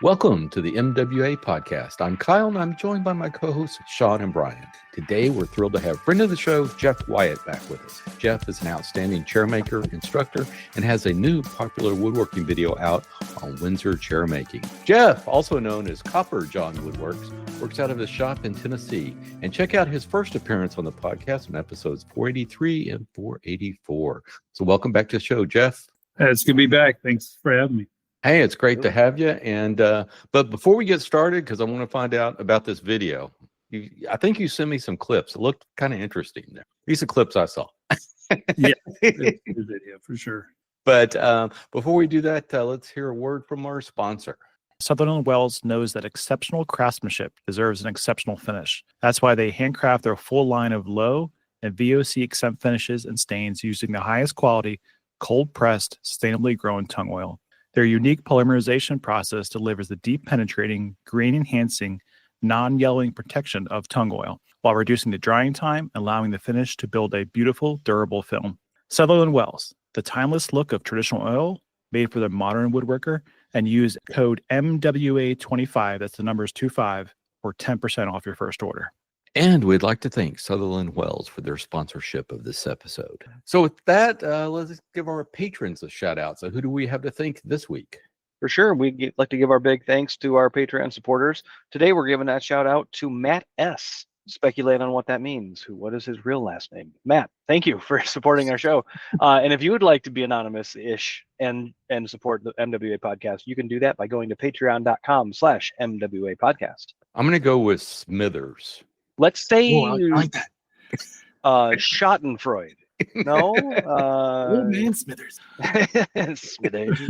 Welcome to the MWA podcast. I'm Kyle, and I'm joined by my co-hosts, Sean and Brian. Today, we're thrilled to have friend of the show, Jeff Wyatt, back with us. Jeff is an outstanding chairmaker, instructor, and has a new Popular Woodworking video out on Windsor chairmaking. Jeff, also known as Copper John Woodworks, works out of his shop in Tennessee. And check out his first appearance on the podcast on episodes 483 and 484. So welcome back to the show, Jeff. It's good to be back. Thanks for having me. Hey, it's great to have you. And but before we get started, because I want to find out about this video, I think you sent me some clips. It looked kind of interesting there. These are clips I saw. Yeah, it's a good video for sure. But before we do that, let's hear a word from our sponsor. Sutherland & Wells knows that exceptional craftsmanship deserves an exceptional finish. That's why they handcraft their full line of low and VOC exempt finishes and stains using the highest quality, cold-pressed, sustainably grown tung oil. Their unique polymerization process delivers the deep penetrating, grain enhancing, non-yellowing protection of tung oil while reducing the drying time, allowing the finish to build a beautiful, durable film. Sutherland & Wells, the timeless look of traditional oil made for the modern woodworker, and use code MWA25, that's the numbers 25, for 10% off your first order. And we'd like to thank Sutherland Wells for their sponsorship of this episode. So with that, let's give our patrons a shout out. So who do we have to thank this week? For sure. We'd like to give our big thanks to our Patreon supporters. Today, we're giving that shout out to Matt S. Speculate on what that means. What is his real last name? Matt, thank you for supporting our show. And if you would like to be anonymous-ish and support the MWA podcast, you can do that by going to patreon.com/MWA podcast. I'm going to go with Smithers. Let's say I like that. Schadenfreude. No? Old man Smithers. Smithers.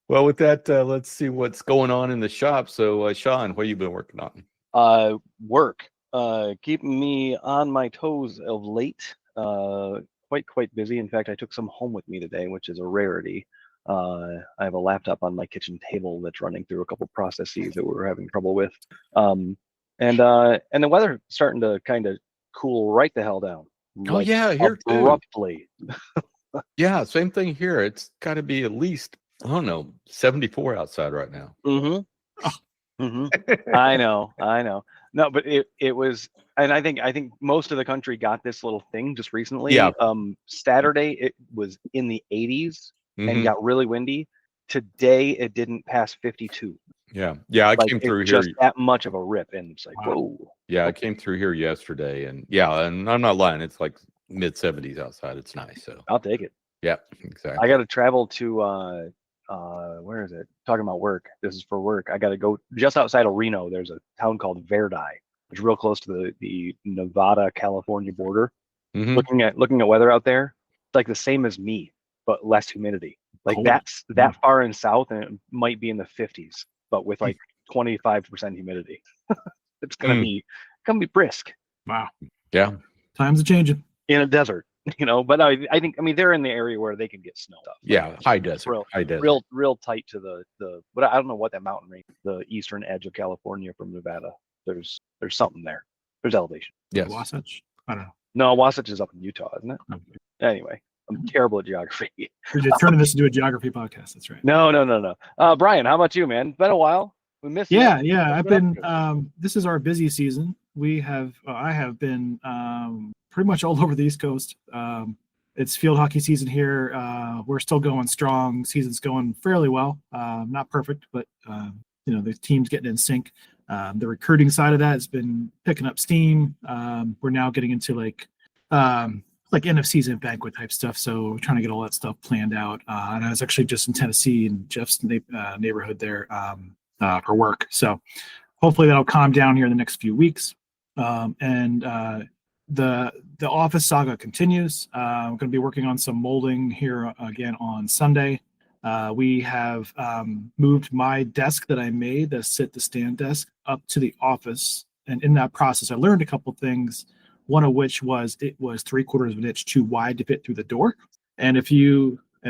Well, with that, let's see what's going on in the shop. So, Sean, what have you been working on? Work. Keeping me on my toes of late. Quite busy. In fact, I took some home with me today, which is a rarity. I have a laptop on my kitchen table that's running through a couple processes that we were having trouble with. And the weather starting to kind of cool right the hell down. Oh, yeah, here abruptly. Yeah, same thing here. It's got to be at least, I don't know, 74 outside right now. I know. No, but it was, and I think most of the country got this little thing just recently. Yeah. Saturday it was in the 80s and got really windy. Today it didn't pass 52. Yeah, I came through here. Just that much of a rip, and it's like, whoa. Yeah, I came through here yesterday, and and I'm not lying. It's like mid 70s outside. It's nice. So I'll take it. Yeah, exactly. I got to travel to where is it? Talking about work. This is for work. I got to go just outside of Reno. There's a town called Verdi, which is real close to the Nevada-California border. Looking at weather out there, it's like the same as me, but less humidity. Like that's that far in south, and it might be in the 50s. But with like 25% humidity. It's gonna be brisk. Wow. Yeah. Times are changing. In a desert, but I think they're in the area where they can get snow. Yeah, high desert. Real tight to the but I don't know what that mountain range, the eastern edge of California from Nevada. There's something there. There's elevation. Yes. Wasatch? I don't know. No, Wasatch is up in Utah, isn't it? Okay. Anyway. I'm terrible at geography. We're just turning this into a geography podcast. That's right. No. Brian, how about you, man? Been a while. We missed you. Yeah. I've been. This is our busy season. I have been pretty much all over the East Coast. It's field hockey season here. We're still going strong. Season's going fairly well. Not perfect, but the team's getting in sync. The recruiting side of that has been picking up steam. We're now getting into like end of season banquet type stuff. So we're trying to get all that stuff planned out. And I was actually just in Tennessee in Jeff's neighborhood there for work. So hopefully that'll calm down here in the next few weeks. And the office saga continues. I'm going to be working on some molding here again on Sunday. We have moved my desk that I made, the sit-to-stand desk, up to the office. And in that process, I learned a couple things. One of which was it was 3/4 of an inch too wide to fit through the door. And if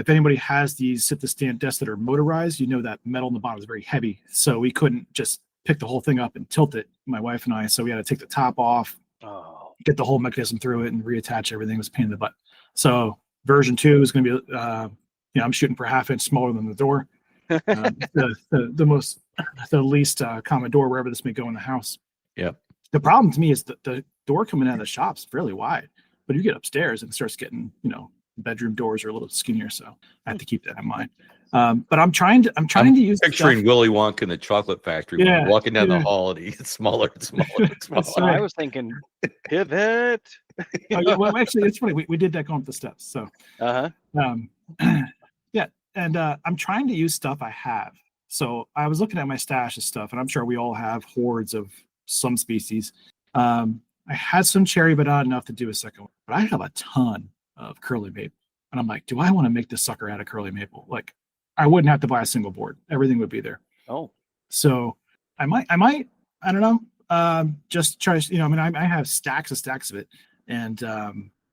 anybody has these sit-to-stand desks that are motorized, that metal in the bottom is very heavy. So we couldn't just pick the whole thing up and tilt it, my wife and I. So we had to take the top off, get the whole mechanism through it, and reattach everything. It was a pain in the butt. So version 2 is going to be, I'm shooting for 1/2 inch smaller than the door. the least common door wherever this may go in the house. Yep. The problem to me is that the door coming out of the shop's fairly wide, but you get upstairs and it starts getting, bedroom doors are a little skinnier. So I have to keep that in mind. But I'm trying to use picturing stuff. Willy Wonka in the chocolate factory when you're walking down the hall and he gets smaller and smaller and smaller. That's right. I was thinking pivot. Oh, yeah, well, actually, it's funny. We did that going up the steps. So, yeah. And I'm trying to use stuff I have. So I was looking at my stash of stuff, and I'm sure we all have hordes of some species. I had some cherry, but not enough to do a second one. But I have a ton of curly maple. And I'm like, do I want to make this sucker out of curly maple? Like, I wouldn't have to buy a single board. Everything would be there. Oh. So I might, I don't know. Just try, I have stacks of it. And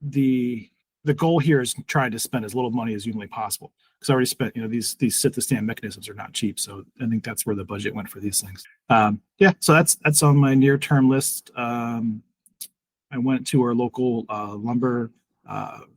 the goal here is trying to spend as little money as humanly possible. Because I already spent, these sit to stand mechanisms are not cheap. So I think that's where the budget went for these things. So that's on my near term list. I went to our local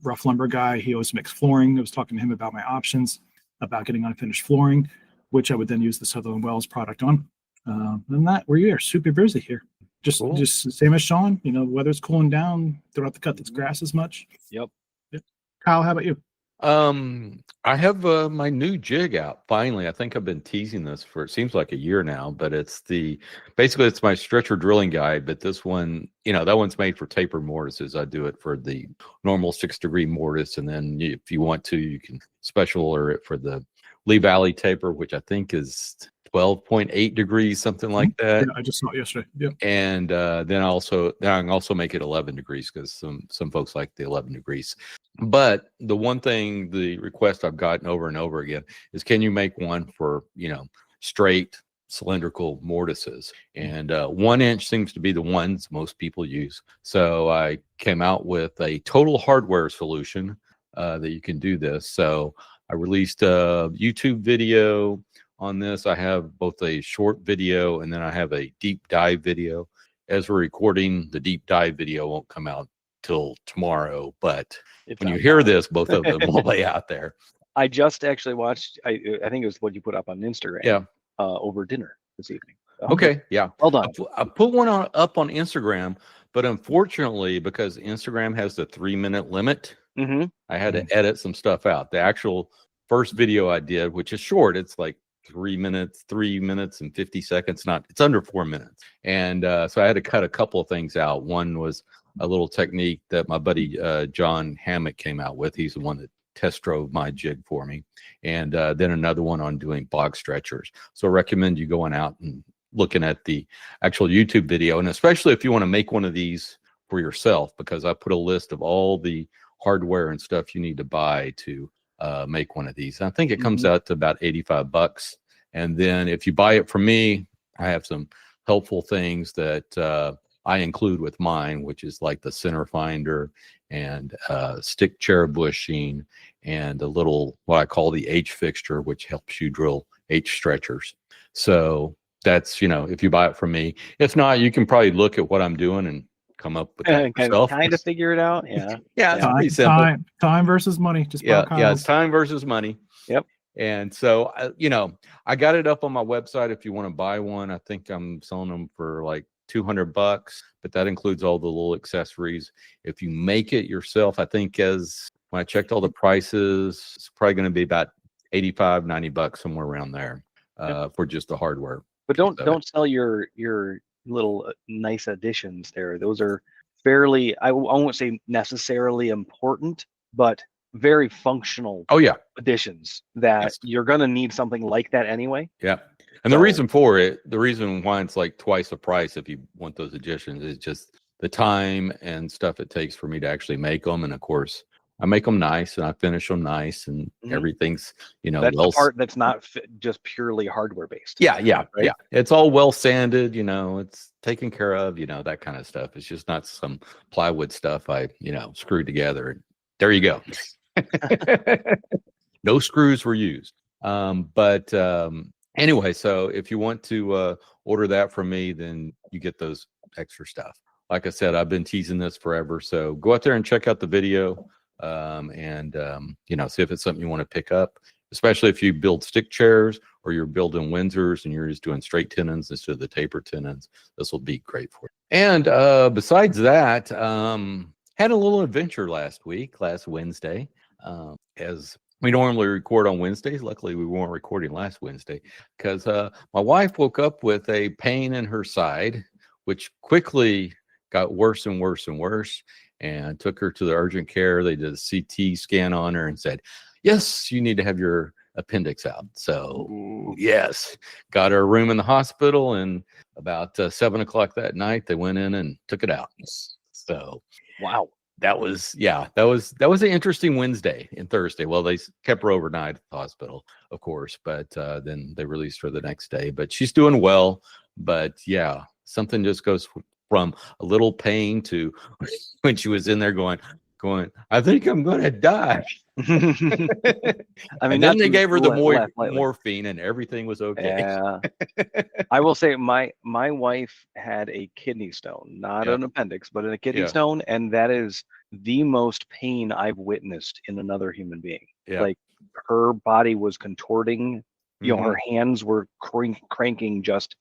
rough lumber guy. He always makes flooring. I was talking to him about my options, about getting unfinished flooring, which I would then use the Sutherland Wells product on. And that we are super busy here. Just same as Sean, the weather's cooling down. Don't have to cut this grass as much. Yep. Kyle, how about you? I have my new jig out. Finally, I think I've been teasing this for, it seems like a year now, but it's my stretcher drilling guide. But this one, that one's made for taper mortises. I do it for the normal 6-degree mortise. And then if you want to, you can special order it for the Lee Valley taper, which I think is 12.8 degrees, something like that. Yeah, I just saw it yesterday. Yeah. And then I can also make it 11 degrees because some folks like the 11 degrees. But the one thing, the request I've gotten over and over again is, can you make one for, straight cylindrical mortises? And 1 inch seems to be the ones most people use. So I came out with a total hardware solution that you can do this. So I released a YouTube video on this. I have both a short video and then I have a deep dive video. As we're recording, the deep dive video won't come out till tomorrow, but when you hear this, both of them will lay out there. I just actually watched, I think it was what you put up on Instagram. Yeah. Over dinner this evening. Okay. Yeah. Well done. I put one up on Instagram, but unfortunately, because Instagram has the 3-minute limit, I had to edit some stuff out. The actual first video I did, which is short, it's like 3 minutes and 50 seconds. It's under 4 minutes. And so I had to cut a couple of things out. One was a little technique that my buddy John Hammock came out with. He's the one that test drove my jig for me. And then another one on doing box stretchers. So I recommend you going out and looking at the actual YouTube video. And especially if you want to make one of these for yourself, because I put a list of all the hardware and stuff you need to buy to make one of these. I think it comes out to about $85. And then if you buy it from me, I have some helpful things that I include with mine, which is like the center finder and stick chair bushing and a little, what I call the H fixture, which helps you drill H stretchers. So that's, if you buy it from me. If not, you can probably look at what I'm doing and come up with that yourself. Kind of figure it out. Yeah. Yeah, it's pretty simple. Time versus money. Just it's time versus money. Yep. And so, I got it up on my website. If you want to buy one, I think I'm selling them for like $200, but that includes all the little accessories. If you make it yourself, I think when I checked all the prices, it's probably going to be about $85, $90, somewhere around there for just the hardware. But don't sell your little nice additions there. Those are fairly, I won't say necessarily important, but very functional additions that you're going to need something like that anyway. Yeah. And the reason why it's like twice the price if you want those additions is just the time and stuff it takes for me to actually make them. And of course, I make them nice and I finish them nice and everything's, that's the part that's not just purely hardware based. Yeah. Right? Yeah. It's all well sanded, it's taken care of, that kind of stuff. It's just not some plywood stuff I, screwed together. There you go. No screws were used. Anyway, so if you want to order that from me, then you get those extra stuff. Like I said, I've been teasing this forever. So go out there and check out the video and see if it's something you want to pick up. especially if you build stick chairs or you're building Windsors and you're just doing straight tenons instead of the taper tenons. This will be great for you. And besides that, had a little adventure last Wednesday. As we normally record on Wednesdays. Luckily, we weren't recording last Wednesday because my wife woke up with a pain in her side, which quickly got worse and worse and worse, and took her to the urgent care. They did a CT scan on her and said, yes, you need to have your appendix out. So yes, got her a room in the hospital, and about 7 o'clock that night, they went in and took it out. So Wow. that was an interesting Wednesday and Thursday. Well, they kept her overnight at the hospital, of course, but then they released her the next day. But she's doing well. But yeah, something just goes from a little pain to when she was in there going, I think I'm going to die. I mean, and then they gave her the morphine, and everything was okay. Yeah. I will say my wife had a kidney stone, not an appendix, but a kidney stone, and that is the most pain I've witnessed in another human being. Yeah. Like her body was contorting, you know, her hands were cranking just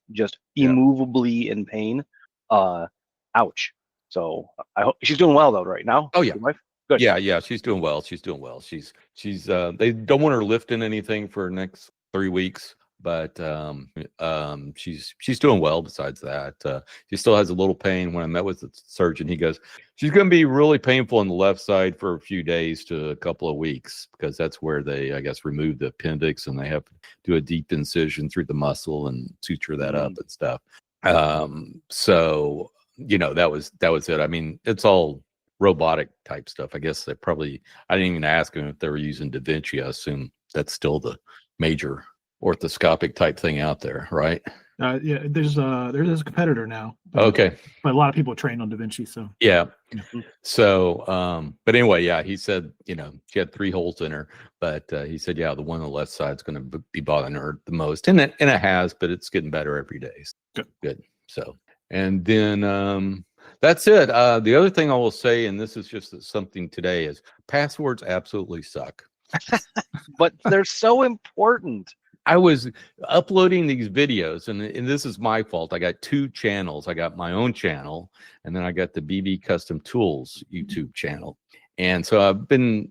immovably in pain. Ouch. So I hope she's doing well though right now. Oh yeah. Your wife? Good. Yeah, she's doing well. She's they don't want her lifting anything for the next 3 weeks, but she's doing well besides that. She still has a little pain. When I met with the surgeon, he goes, she's going to be really painful on the left side for a few days to a couple of weeks, because that's where they, I guess, remove the appendix, and they have to do a deep incision through the muscle and suture that up and stuff. So, you know, that was it. I mean, it's all robotic type stuff. I guess I didn't even ask them if they were using Da Vinci. I assume that's still the major orthoscopic type thing out there, right? Yeah, there's a competitor now. Okay. But a lot of people trained on Da Vinci, so. Yeah. So, but anyway, yeah, he said, you know, she had 3 holes in her, but he said, yeah, the one on the left side is going to be bothering her the most. And it has, but it's getting better every day. Good. So, and then, that's it. The other thing I will say, and this is just something today, is passwords absolutely suck. But they're so important. I was uploading these videos, and this is my fault. I got 2 channels. I got my own channel, and then I got the BB Custom Tools YouTube channel. And so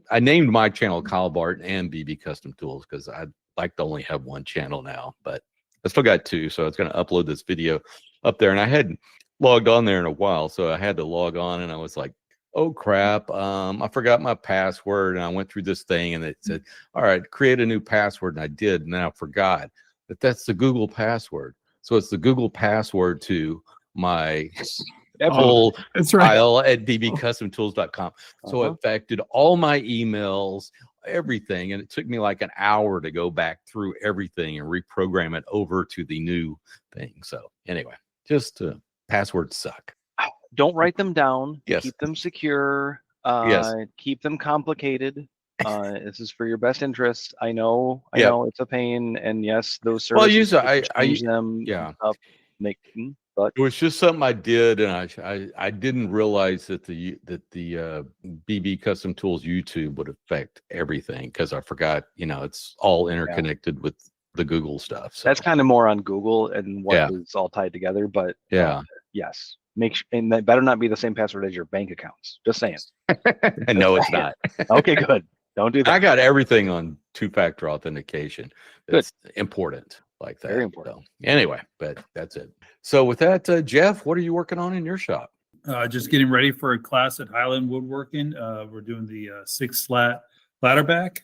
I named my channel Kyle Barton and BB Custom Tools because I'd like to only have one channel now, but I still got 2. So I was going to upload this video up there, and I hadn't logged on there in a while, so I had to log on, and I was like, oh crap, I forgot my password, and I went through this thing, and it said, all right, create a new password, and I did, and then I forgot that that's the Google password. So it's the Google password to my full file at bbcustomtools.com. So it affected all my emails, everything, and it took me like an hour to go back through everything and reprogram it over to the new thing. So anyway, just passwords suck. Don't write them down. Yes. Keep them secure. Keep them complicated. This is for your best interest. I know it's a pain, and yes, those services. Well, I use them. But it was just something I did, and I didn't realize that the BB Custom Tools YouTube would affect everything, because I forgot, you know, it's all interconnected with the Google stuff. So that's kind of more on Google and what is all tied together. But yes, and that better not be the same password as your bank accounts. Just saying. No, it's not. Okay, good. Don't do that. I got everything on 2-factor authentication. It's important like that. Very important. So, anyway, but that's it. So with that, Jeff, what are you working on in your shop? Just getting ready for a class at Highland Woodworking. We're doing the 6-slat ladderback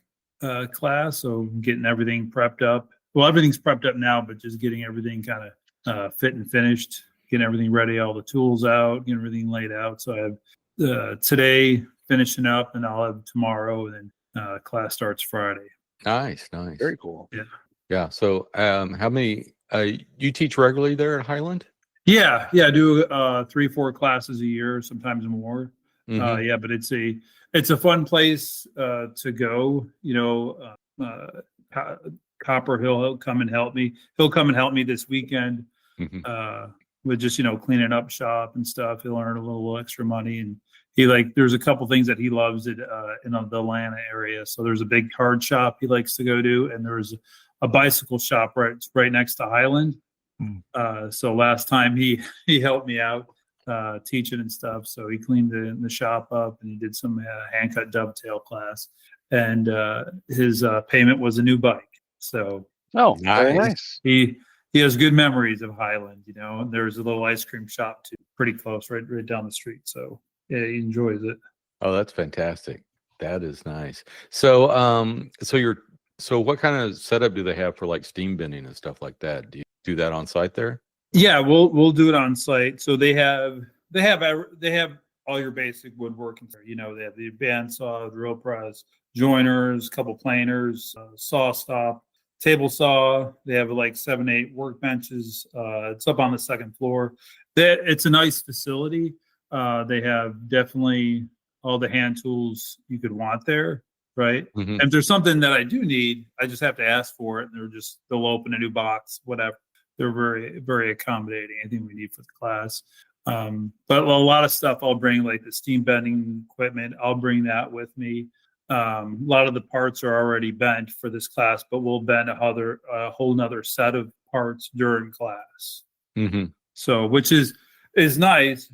class, so getting everything prepped up. Well, everything's prepped up now, but just getting everything kind of fit and finished, getting everything ready, all the tools out, getting everything laid out. So I have today finishing up, and I'll have tomorrow, and then class starts Friday. Nice. Very cool. Yeah. So how many, you teach regularly there at Highland? Yeah. I do 3-4 classes a year, sometimes more. But it's a fun place to go. You know, Copper, he'll come and help me. He'll come and help me this weekend with just, you know, cleaning up shop and stuff. He'll earn a little extra money and there's a couple things that he loves in the Atlanta area. So there's a big card shop he likes to go to, and there's a bicycle shop right next to Highland. So last time he helped me out teaching and stuff. So he cleaned the shop up, and he did some hand cut dovetail class, and his payment was a new bike. So very nice. He has good memories of Highland, and there's a little ice cream shop too, pretty close, right down the street. So yeah, he enjoys it. Oh, that's fantastic. That is nice. So so what kind of setup do they have for like steam bending and stuff like that? Do you do that on site there? Yeah, we'll do it on site. So they have all your basic woodworking. They have the bandsaw, drill press, joiners, couple planers, saw stop, table saw. They have like 7-8 workbenches. It's up on the second floor. It's a nice facility. They have definitely all the hand tools you could want there, right? Mm-hmm. And if there's something that I do need, I just have to ask for it, and they'll open a new box, whatever. They're very, very accommodating. Anything we need for the class. But a lot of stuff I'll bring, like the steam bending equipment. I'll bring that with me. A lot of the parts are already bent for this class, but we'll bend a whole nother set of parts during class. Mm-hmm. So, which is nice.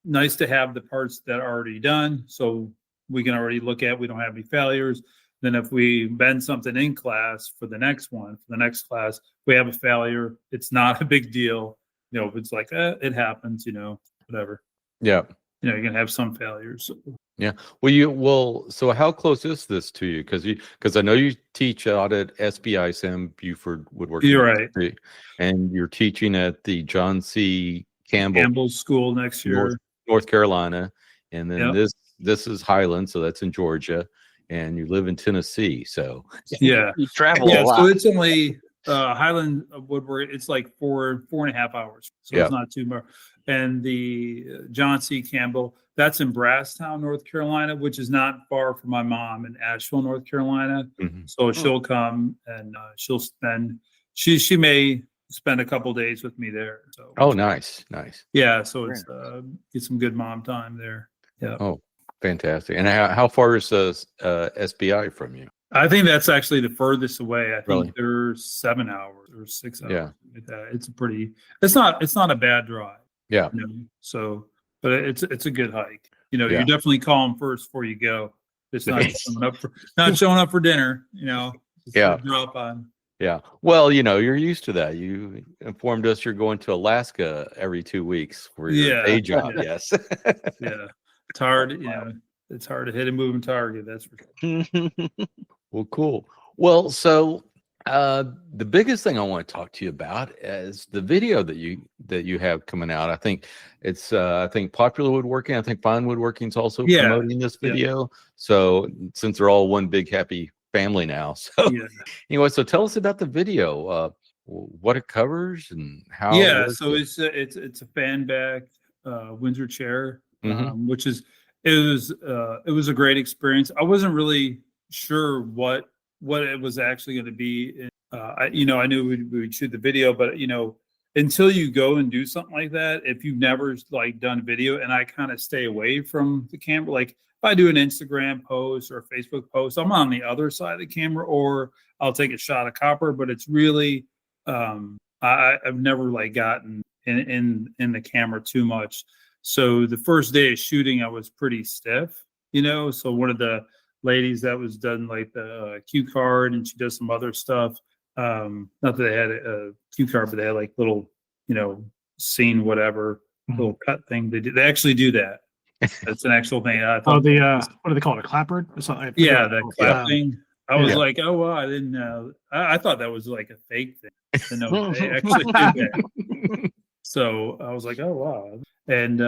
Nice to have the parts that are already done, so we can already look at. We don't have any failures. Then if we bend something in class for the next class, we have a failure. It's not a big deal. It's like, it happens, whatever. Yeah. You're going to have some failures. Yeah. So how close is this to you? Because I know you teach out at SBI Sam Buford Woodworking. You're right. And you're teaching at the John C. Campbell School next year. North Carolina. And then Yep. this is Highland, so that's in Georgia. And you live in Tennessee, so yeah, you travel a lot. So it's only Highland Woodwork. It's like 4.5 hours, so It's not too much. And the John C. Campbell, that's in Brasstown, North Carolina, which is not far from my mom in Asheville, North Carolina. Mm-hmm. So she'll come and she'll spend. She may spend a couple days with me there. So nice. Yeah, so it's get some good mom time there. Yeah. Oh, fantastic. And how far is SBI from you? I think that's actually the furthest away. I think Really? they're 7 hours or 6 hours. Yeah. Like that. It's not a bad drive. Yeah. So, but it's a good hike. You definitely call them first before you go. It's not showing up for dinner. Just drop on. Yeah. Well, you're used to that. You informed us you're going to Alaska every 2 weeks for your day job. Yes. Yeah. It's hard. It's hard to hit a moving target. That's for sure. Well, cool. Well, so the biggest thing I want to talk to you about is the video that you have coming out. I think it's Popular Woodworking. I think Fine Woodworking is also promoting this video. Yeah. So since they're all one big happy family now. So anyway, so tell us about the video, what it covers and how. Yeah, so it's a fan back Windsor chair, which is it was a great experience. I wasn't really sure what it was actually going to be. I knew we'd shoot the video, but until you go and do something like that, if you've never done video, and I kind of stay away from the camera, like if I do an Instagram post or a Facebook post, I'm on the other side of the camera, or I'll take a shot of copper. But it's really, I've never gotten in the camera too much. So the first day of shooting, I was pretty stiff, So one of the ladies that was done the cue card, and she does some other stuff. Not that they had a cue card, but they had little, scene, whatever, little cut thing. They actually do that. That's an actual thing. What do they call it? A clapboard or something? Yeah, that clap thing. I was like, oh, well, I didn't know. I thought that was like a fake thing. To know they actually do that. So I was like, oh, wow. And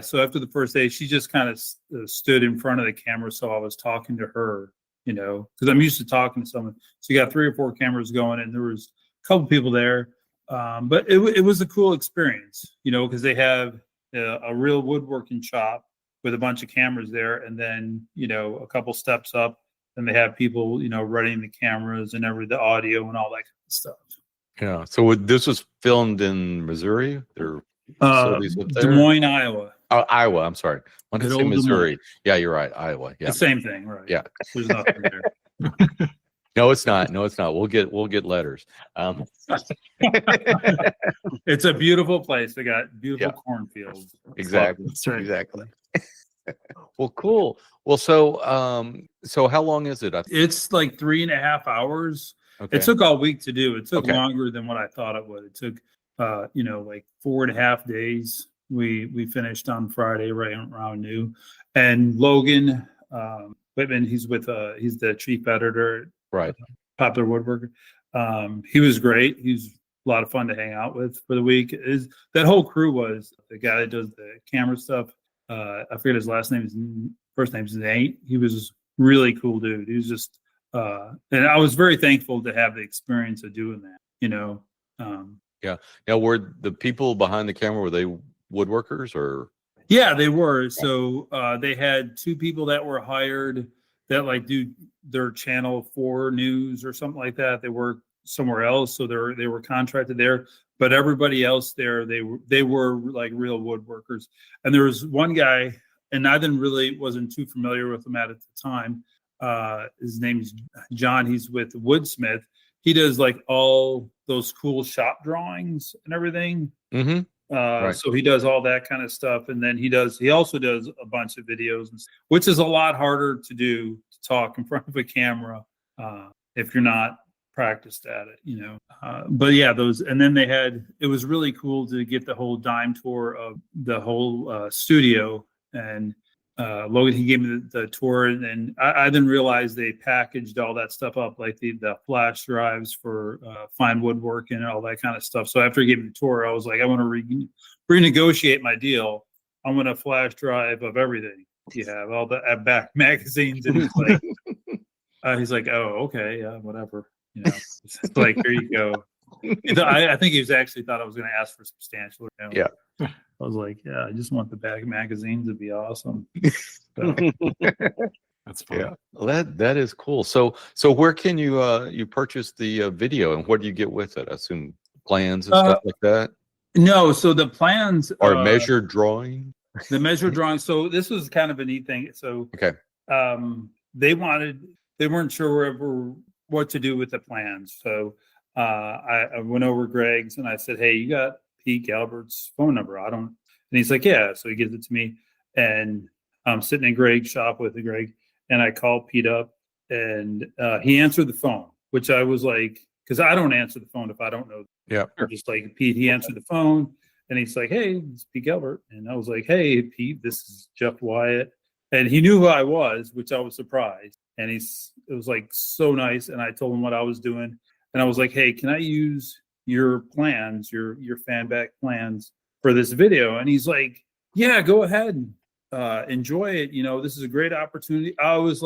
so after the first day, she just kind of stood in front of the camera. So I was talking to her, because I'm used to talking to someone. So you got 3 or 4 cameras going, and there was a couple people there. But it was a cool experience, because they have a real woodworking shop with a bunch of cameras there. And then, a couple steps up, and they have people, running the cameras and the audio and all that kind of stuff. Yeah. So this was filmed in Missouri? Or Des Moines, Iowa. Iowa. I'm sorry. I want to Good say old Des Moines. Missouri. Yeah, you're right. Iowa. Yeah. The same thing, right? Yeah. There's nothing there. No, it's not. No, it's not. We'll get letters. It's a beautiful place. They got beautiful Yeah. cornfields. Exactly. That's right. Exactly. Well, cool. Well, so how long is it? It's like 3.5 hours. Okay. It took all week to do. It took Okay. longer than what I thought it would. It took, like 4.5 days. We finished on Friday right around noon. And Logan Whitman, he's the chief editor Right. at Popular Woodworking. He was great. He's a lot of fun to hang out with for the week. That whole crew was the guy that does the camera stuff. I forget his first name is Nate. He was really cool dude. He was just, and I was very thankful to have the experience of doing that. Now, were the people behind the camera, were they woodworkers or? Yeah, they were. So they had 2 people that were hired that like do their Channel 4 news or something like that. They work somewhere else, so they were contracted there. But everybody else there, they were like real woodworkers. And there was one guy, and I wasn't too familiar with him at the time. His name is John. He's with Woodsmith. He does like all those cool shop drawings and everything. Mm-hmm. Right. So he does all that kind of stuff. And then he also does a bunch of videos, which is a lot harder to do, to talk in front of a camera if you're not practiced at it, but yeah, and then it was really cool to get the whole dime tour of the whole studio. And Logan, he gave me the tour, and I didn't realize they packaged all that stuff up, like the flash drives for fine woodworking and all that kind of stuff. So after he gave me the tour, I was like, I want to renegotiate my deal. I want a flash drive of everything you have, all the back magazines. And he's like, oh, okay, yeah, whatever. It's like, here you go. I think he thought I was going to ask for substantial. Yeah. I was like, yeah, I just want the back magazines to be awesome. So, That's fun. Yeah. Well, that is cool. So where can you purchase the video, and what do you get with it? I assume plans and stuff like that. no, so the plans Or measured drawing. The measured drawing. So this was kind of a neat thing. So Okay. They weren't sure what to do with the plans. So I went over Greg's and I said, hey, you got Pete Galbert's phone number? And he's like, yeah. So he gives it to me, and I'm sitting in Greg's shop with Greg, and I called Pete up, and he answered the phone, which I was like, because I don't answer the phone if I don't know. Yeah. I'm just like, Pete, he answered the phone, and he's like, hey, it's Pete Galbert. And I was like, hey, Pete, this is Jeff Wyatt. And he knew who I was, which I was surprised. And it was like so nice. And I told him what I was doing. And I was like, hey, can I use your plans, your fan back plans for this video? And he's like, yeah, go ahead. Enjoy it. This is a great opportunity. I was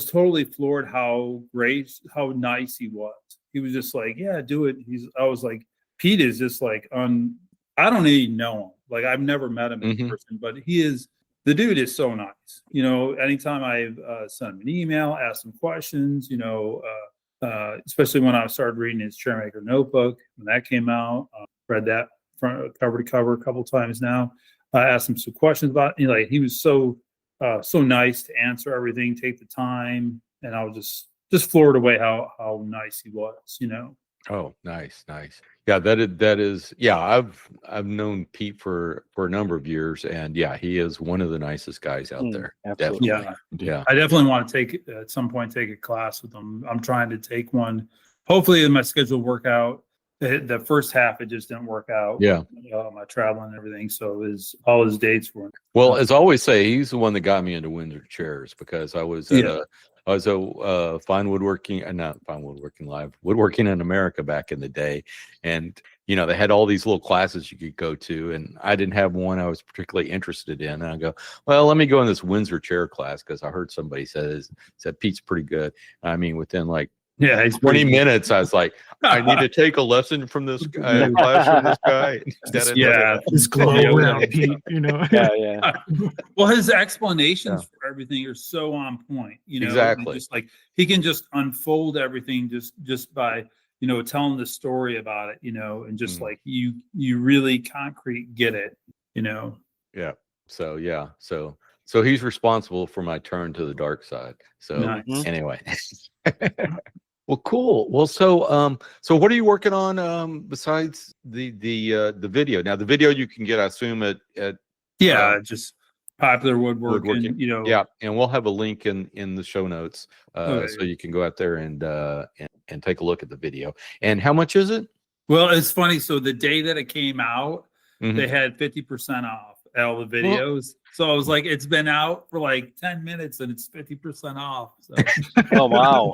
totally floored how nice he was. He was just like, yeah, do it. I was like, Pete is just like I don't even know him. Like, I've never met him in person, but the dude is so nice. Anytime I send him an email, ask him questions, especially when I started reading his Chairmaker notebook, when that came out, read that from cover to cover a couple times now. I asked him some questions about it. He was so nice to answer everything, take the time. And I was just floored away how nice he was, Oh, nice. Yeah, that is. Yeah, I've known Pete for a number of years, and yeah, he is one of the nicest guys out there. Absolutely. Definitely. Yeah. I definitely want to at some point take a class with him. I'm trying to take one. Hopefully, my schedule will work out. The first half, it just didn't work out. Yeah. My traveling and everything. So all his dates were. Well, as I always say, he's the one that got me into Windsor chairs, because I was at Fine Woodworking, not Fine Woodworking Live, Woodworking in America back in the day. And, they had all these little classes you could go to, and I didn't have one I was particularly interested in. And I go, well, let me go in this Windsor chair class, because I heard somebody said Pete's pretty good. I mean, within like 20 minutes, I was like, I need to take a lesson from this guy, class from this guy. His glow around Pete, Yeah. Well, his explanations for everything are so on point, Exactly. Just like he can just unfold everything just by telling the story about it, and just like you really concrete get it. Yeah. So yeah. So he's responsible for my turn to the dark side. So Nice. anyway. Well, cool. Well, so what are you working on besides the video? Now, the video you can get, I assume, at Yeah, just Popular Woodworking. Woodworking. You know. Yeah, and we'll have a link in the show notes, Okay. so you can go out there and take a look at the video. And how much is it? Well, it's funny. So the day that it came out, Mhm. they had 50% off all the videos. So I was like, it's been out for like 10 minutes and it's 50% off. So Oh wow.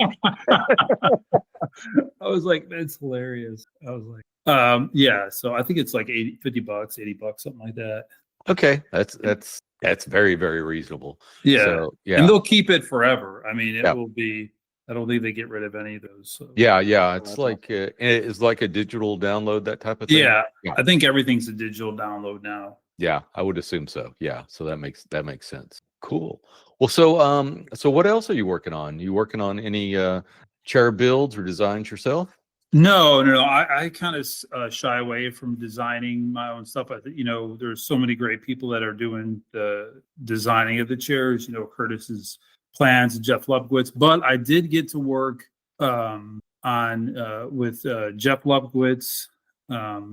I was like, that's hilarious. I was like, yeah. So I think it's like $50, $80, something like that. Okay, that's very, very reasonable. Yeah. So, yeah. And they'll keep it forever. I mean, it Yeah. will be, I don't think they get rid of any of those. So. Yeah. It's That's like it's like a digital download, that type of thing. Yeah. Yeah. I think everything's a digital download now. Yeah, I would assume so. Yeah, so that makes sense. Cool. Well, so what else are you working on? You working on any chair builds or designs yourself? No. I kind of shy away from designing my own stuff. I think, there's so many great people that are doing the designing of the chairs, Curtis's plans, Jeff Lupkowitz. But I did get to work with Jeff Lupkowitz,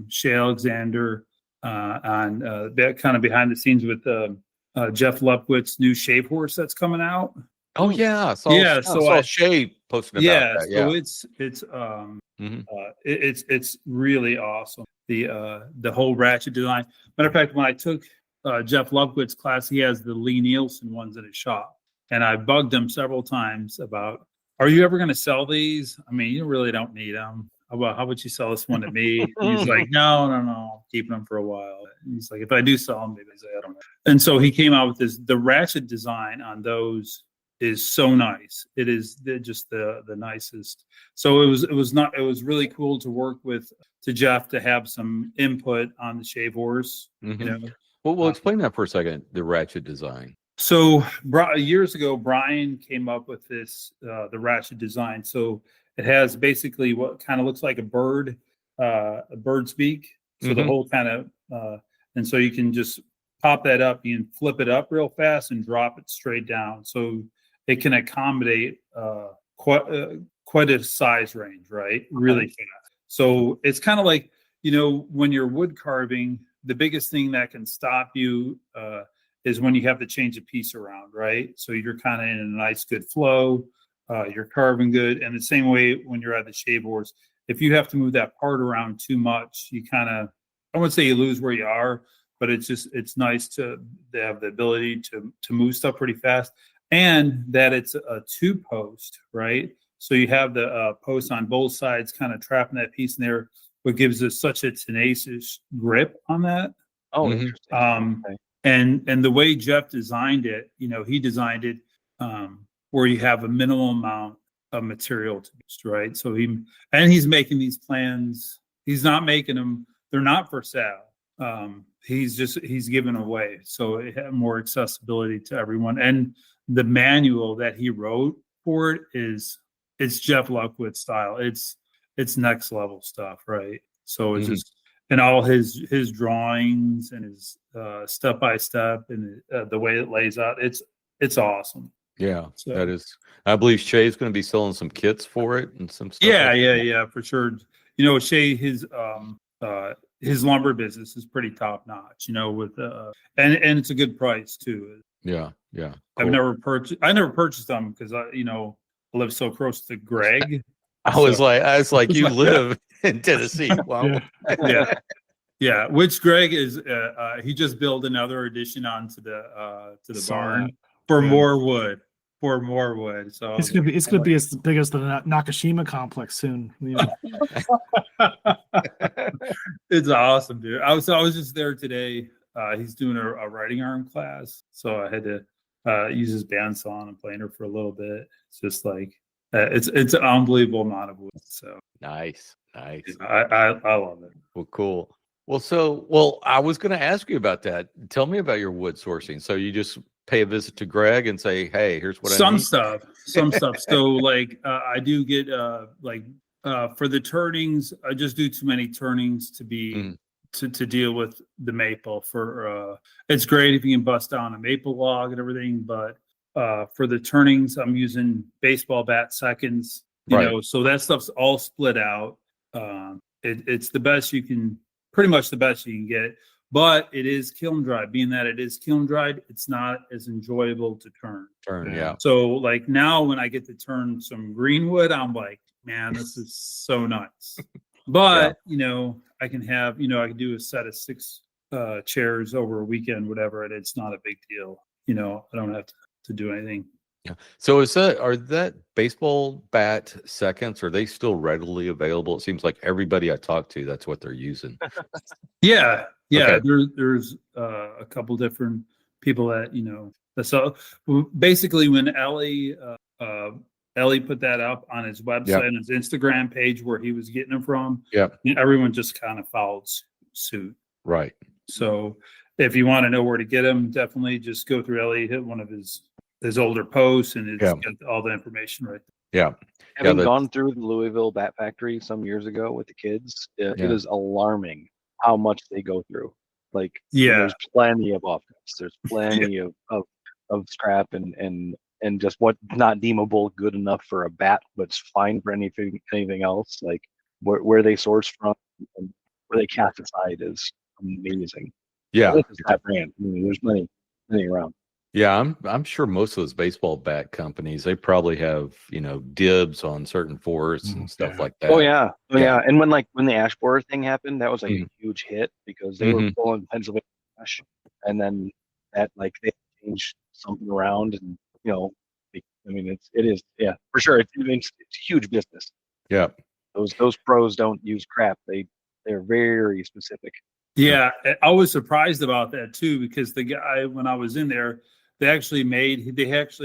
Shay Alexander, on that kind of behind the scenes with Jeff Lupkowitz new shave horse that's coming out. Oh yeah, Yeah, so I saw Shay posting about that. Yeah, so Mhm. it's really awesome. The whole ratchet design. Matter of fact, when I took Jeff Lupkowitz class, he has the Lee Nielsen ones in his shop, and I bugged him several times about, are you ever going to sell these? I mean, you really don't need them. How about you sell this one to me? He's like, no, keeping them for a while. He's like, if I do sell them, maybe I don't know. And so he came out with the ratchet design on those is so nice. It is just the nicest. So it was really cool to work to Jeff to have some input on the shave horse. Mhm. Well, explain that for a second. The ratchet design. So years ago, Brian came up with this the ratchet design. So it has basically what kind of looks like a bird's beak. So the whole kind of and so you can just pop that up. You can flip it up real fast and drop it straight down. So it can accommodate quite a size range, right? Really fast. So it's kind of like, when you're wood carving, the biggest thing that can stop you is when you have to change a piece around, right? So you're kind of in a nice, good flow. You're carving good. And the same way when you're at the shave horse, if you have to move that part around too much, you kind of, I wouldn't say you lose where you are, but it's nice to have the ability to move stuff pretty fast. And that it's a two post, right? So you have the post on both sides kind of trapping that piece in there, what gives us such a tenacious grip on that. Oh, Mhm. interesting. Okay. And the way Jeff designed it, he designed it where you have a minimal amount of material to use, right? So he's making these plans. He's not making them. They're not for sale. He's giving away. So it had more accessibility to everyone. And the manual that he wrote for it it's Jeff Lupkowitz style. It's next level stuff, right? So it's just, and all his drawings and his step by step and the way it lays out, it's awesome. Yeah, So, that is. I believe Shay's going to be selling some kits for it and some stuff. yeah, for sure. Shay, his lumber business is pretty top notch. With and it's a good price too. Yeah. Cool. Cool. I never purchased them because I live so close to Greg. I was like, you live in Tennessee. Wow. Yeah. Which Greg is, he just built another addition onto the barn for more wood. So It's gonna be as big as the Nakashima complex soon. It's awesome, dude. I was just there today. He's doing a writing arm class, so I had to use his bandsaw and planer for a little bit. It's just like it's an unbelievable amount of wood. So Nice. I love it. Well, cool. Well, I was going to ask you about that. Tell me about your wood sourcing. So you just pay a visit to Greg and say, "Hey, here's what I need." Some stuff. So like I do get for the turnings, I just do too many turnings to be to deal with the maple. For it's great if you can bust down a maple log and everything, but for the turnings, I'm using baseball bat seconds. So that stuff's all split out. It's the best you can, pretty much the best you can get. But it is kiln dried. Being that it is kiln dried, it's not as enjoyable to turn. Yeah. So like now when I get to turn some greenwood, I'm like, man, this is so nice. But I can have, I can do a set of 6 chairs over a weekend, whatever, and it's not a big deal. I don't have to do anything. Yeah. So are that baseball bat seconds? Are they still readily available? It seems like everybody I talk to, that's what they're using. Yeah. Okay. There's a couple different people that So basically, when Ellie put that up on his website and his Instagram page where he was getting them from, everyone just kind of followed suit. Right. So if you want to know where to get them, definitely just go through Ellie, hit one of his older posts, and it's got all the information right there. Yeah. Having gone through the Louisville Bat Factory some years ago with the kids, it is alarming how much they go through. Like, there's plenty of offcuts. There's plenty of scrap and just what not deemable good enough for a bat, but's fine for anything else. Like where they source from and where they cast aside is amazing. Yeah. This is that brand. I mean, there's many around. Yeah, I'm sure most of those baseball bat companies, they probably have, dibs on certain forests and stuff like that. Oh yeah. And when the ash borer thing happened, that was like a huge hit because they were pulling Pennsylvania ash, and then that they changed something around, and it is for sure. It's huge business. Yeah. Those pros don't use crap. They're very specific. Yeah, I was surprised about that too, because the guy, when I was in there, they actually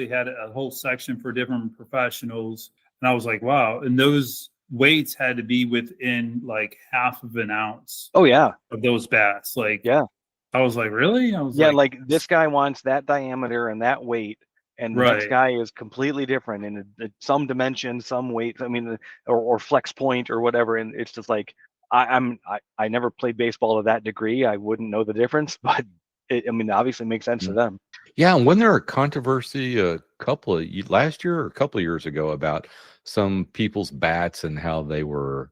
had a whole section for different professionals, and I was like, wow. And those weights had to be within like half of an ounce. Oh yeah, of those bats. I was like, really? I was like this guy wants that diameter and that weight, and the next guy is completely different in some dimension, some weight. I mean, or flex point or whatever, and it's just like. I never played baseball to that degree. I wouldn't know the difference, but obviously makes sense to them. Yeah, and when there were controversy last year or a couple of years ago about some people's bats and how they were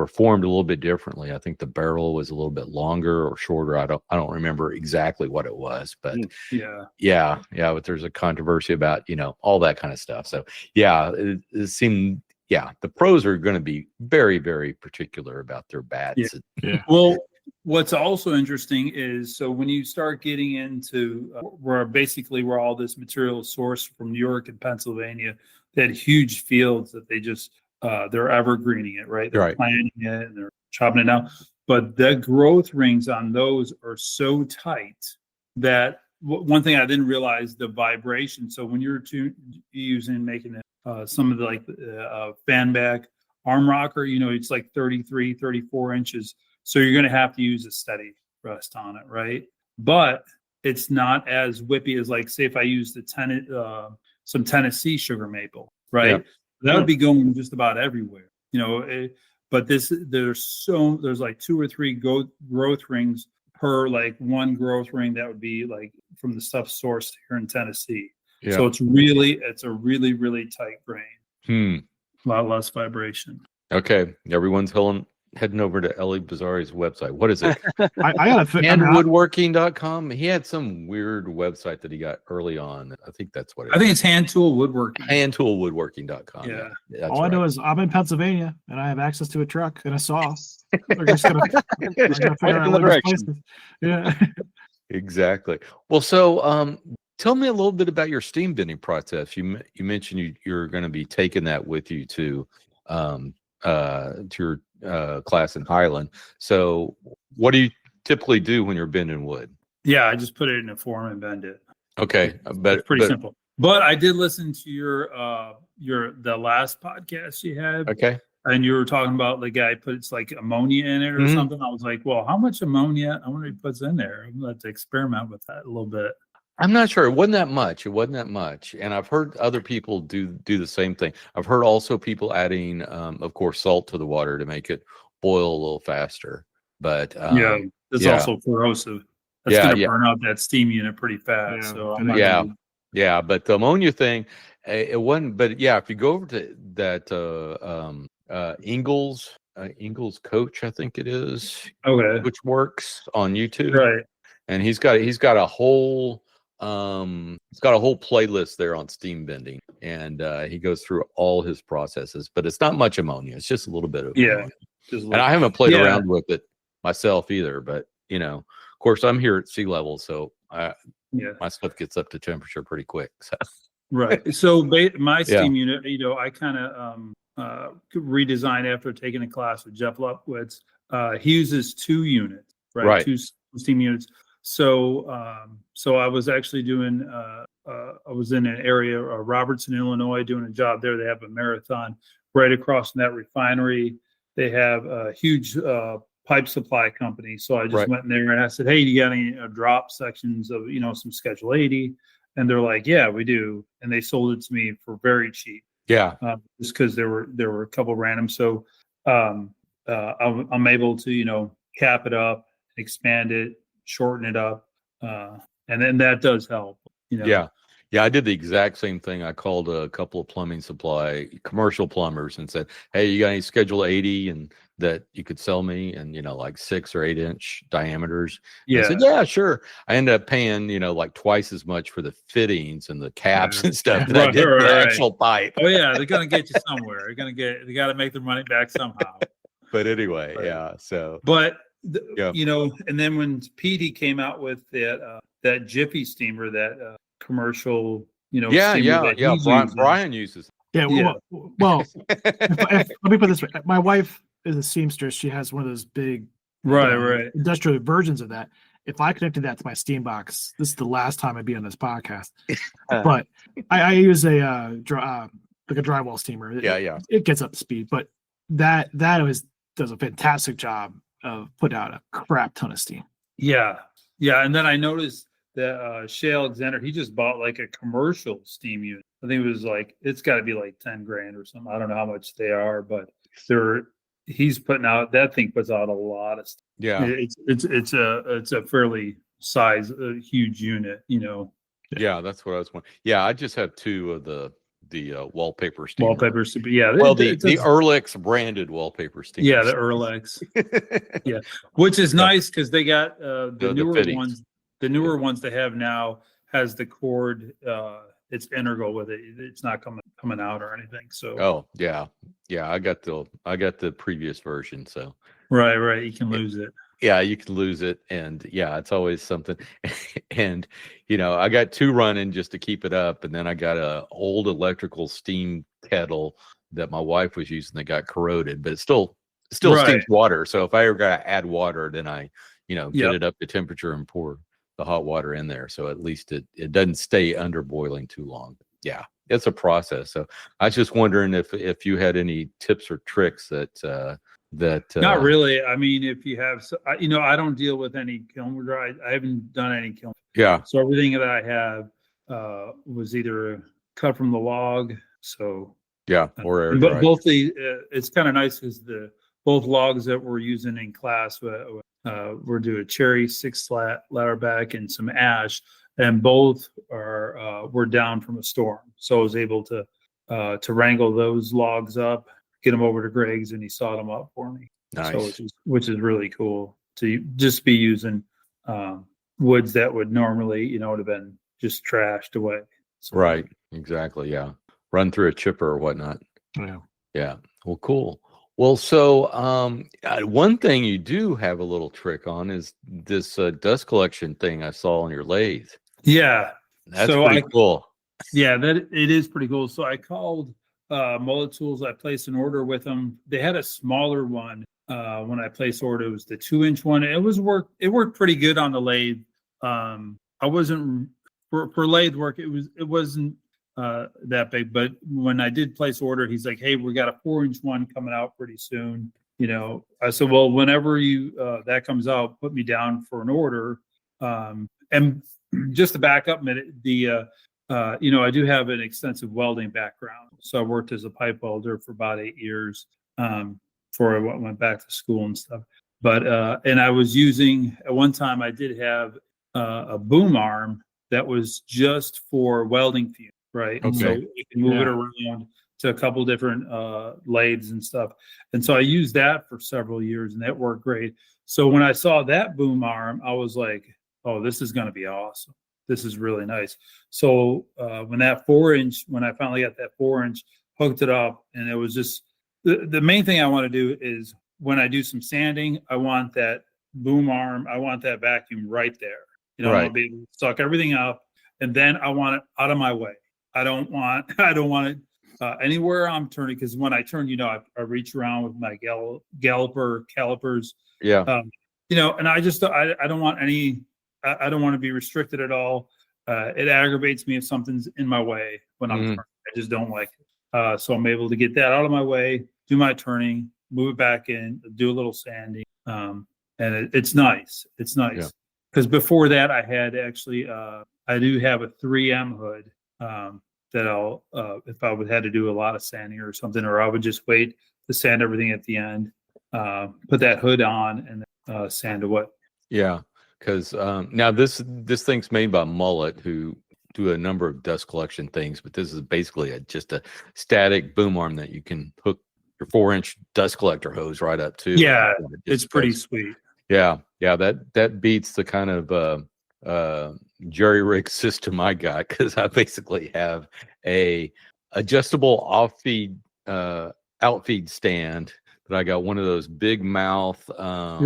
formed a little bit differently. I think the barrel was a little bit longer or shorter. I don't remember exactly what it was, but but there's a controversy about all that kind of stuff. So it seemed. Yeah, the pros are going to be very, very particular about their bats. Yeah. Well, what's also interesting is, so when you start getting into where all this material is sourced from New York and Pennsylvania, they had huge fields that they just they're evergreening it, right? They're planting it and they're chopping it down. But the growth rings on those are so tight that one thing I didn't realize, the vibration. So when you're making it. Some of the fan back arm rocker, it's like 33, 34 inches. So you're going to have to use a steady rest on it, right? But it's not as whippy as, like, say if I used some Tennessee sugar maple, right? Yeah. That would be going just about everywhere, but there's like 2 or 3 growth rings per like one growth ring that would be like from the stuff sourced here in Tennessee. Yeah. So it's a really, really tight grain. A lot less vibration. Okay. Everyone's heading over to Ellie Bazzari's website. What is it? I got to handwoodworking.com. He had some weird website that he got early on. I think that's what it is. I think it's Hand Tool Woodworking. Handtoolwoodworking.com. Yeah. All I know is I'm in Pennsylvania and I have access to a truck and a saw. They're just gonna figure out yeah. Exactly. Well, so tell me a little bit about your steam bending process. You mentioned you're going to be taking that with you to your class in Highland. So what do you typically do when you're bending wood? Yeah, I just put it in a form and bend it. Okay, it's pretty simple. But I did listen to the last podcast you had. Okay. And you were talking about the guy puts like ammonia in it or something. I was like, well, how much ammonia? I wonder if he puts in there. I'm going to have to experiment with that a little bit. I'm not sure. It wasn't that much. And I've heard other people do the same thing. I've heard also people adding, of course, salt to the water to make it boil a little faster. But It's Yeah. also corrosive. That's Yeah, going to yeah. burn out that steam unit pretty fast. Yeah. So I'm not Yeah. gonna, Yeah, but the ammonia thing, it wasn't. But yeah, if you go over to that Ingalls Coach, I think it is, okay. which works on YouTube, Right. and he's got a whole playlist there on steam bending, and he goes through all his processes. But it's not much ammonia; it's just a little bit of Yeah. ammonia. Just And I haven't played Yeah. around with it myself either. But of course, I'm here at sea level, so yeah. my stuff gets up to temperature pretty quick. So. Right. So my Yeah. steam unit, I kind of redesigned after taking a class with Jeff Lupwitz. He uses 2 units, right? Right. 2 steam units. So I was actually doing. I was in an area, Robertson, Illinois, doing a job there. They have a marathon right across from that refinery. They have a huge pipe supply company. So I just Right. went in there and I said, "Hey, do you got any drop sections of some Schedule 80?" And they're like, "Yeah, we do." And they sold it to me for very cheap, Yeah. just because there were a couple random. So I'm able to cap it up, expand it, shorten it up, and then that does help. Yeah. Yeah, I did the exact same thing. I called a couple of plumbing supply commercial plumbers and said, "Hey, you got any Schedule 80 and that you could sell me?" And like 6 or 8 inch diameters. And Yeah. I said, "Yeah, sure." I ended up paying like twice as much for the fittings and the caps Yeah. and stuff than I Right, did right, the right. actual pipe. Oh yeah, they're gonna get you somewhere. They got to make their money back somehow. But anyway, Right. yeah. So But Yeah. and then when PD came out with that Jiffy steamer, that commercial, yeah, steamer yeah, that yeah. he's Brian, using. Brian uses. Yeah. Yeah. Well, let me put it this way. My wife is a seamstress. She has one of those big Right. industrial versions of that. If I connected that to my Steam box, this is the last time I'd be on this podcast. But I use a like a drywall steamer. Yeah. It gets up to speed, but that does a fantastic job of putting out a crap ton of steam. Yeah. And then I noticed that Shay Alexander, he just bought like a commercial steam unit. I think it was it's got to be like 10 grand or something. I don't know how much they are, but he's putting out, that thing puts out a lot of stuff. Yeah. It's a fairly huge unit, Yeah, that's what I was wondering. Yeah, I just have 2 of the wallpaper steamer. wallpapers. Yeah. Well, the Erlex branded wallpaper steamer. Yeah, the Erlex. Yeah, which is nice because they got the newer fittings. ones. The newer ones they have now has the cord. It's integral with it. It's not coming out or anything. So. Oh yeah. I got the previous version. So. Right. You can lose it. Yeah, you can lose it, and yeah, it's always something. And I got 2 running just to keep it up, and then I got a old electrical steam kettle that my wife was using that got corroded, but it still Right. steams water. So if I ever got to add water, then I get Yep. it up to temperature and pour the hot water in there, so at least it doesn't stay under boiling too long. Yeah, it's a process. So I was just wondering if you had any tips or tricks that Not really. I mean, if you have, I don't deal with any kiln dry. I haven't done any kiln. Yeah. So everything that I have was either cut from the log. So Yeah, or air but dry. both it's kind of nice because both logs that we're using in class, we're doing a cherry 6 slat ladder back and some ash, and both were down from a storm. So I was able to wrangle those logs up, get them over to Greg's, and he sawed them up for me. Nice. So which is really cool to just be using woods that would normally would have been just trashed away. So, Right. Exactly. Yeah. Run through a chipper or whatnot. Yeah. Yeah. Well, cool. Well, so one thing you do have a little trick on is this dust collection thing I saw on your lathe. Yeah. That's So pretty cool. Yeah, that it is pretty cool. So I called Mullet Tools. I placed an order with them. They had a smaller one when I placed order. It was the 2-inch one. It worked pretty good on the lathe. I wasn't for lathe work. It wasn't that big. But when I did place order, he's like, "Hey, we got a 4-inch one coming out pretty soon." I said, "Well, whenever that comes out, put me down for an order." And just to back up a minute, I do have an extensive welding background. So I worked as a pipe welder for about 8 years before I went back to school and stuff. But and I was using at one time I did have a boom arm that was just for welding fume, right? Okay. So you can move it around to a couple different lathes and stuff. And so I used that for several years, and that worked great. So when I saw that boom arm, I was like, oh, this is going to be awesome. This is really nice. So when that 4-inch, when I finally got that 4-inch, hooked it up, and it was just the main thing I want to do is when I do some sanding, I want that boom arm, I want that vacuum right there. You know, I want to be able to suck everything up, and then I want it out of my way. I don't want it anywhere I'm turning, because when I turn, you know, I reach around with my calipers. Yeah. You know, and I don't want any. I don't want to be restricted at all. It aggravates me if something's in my way when I'm turning. I just don't like it. So I'm able to get that out of my way, do my turning, move it back in, do a little sanding, and it's nice. It's nice because before that I had actually I do have a 3M hood that I'll if I would had to do a lot of sanding or something, or I would just wait to sand everything at the end, put that hood on and then sand away. Yeah. Because now this thing's made by Mullet, who do a number of dust collection things, but this is basically just a static boom arm that you can hook your 4-inch dust collector hose right up to. Yeah, it's pretty sweet. Yeah, that beats the kind of jerry rig system I got, because I basically have a adjustable off-feed outfeed stand. But I got one of those big mouth, The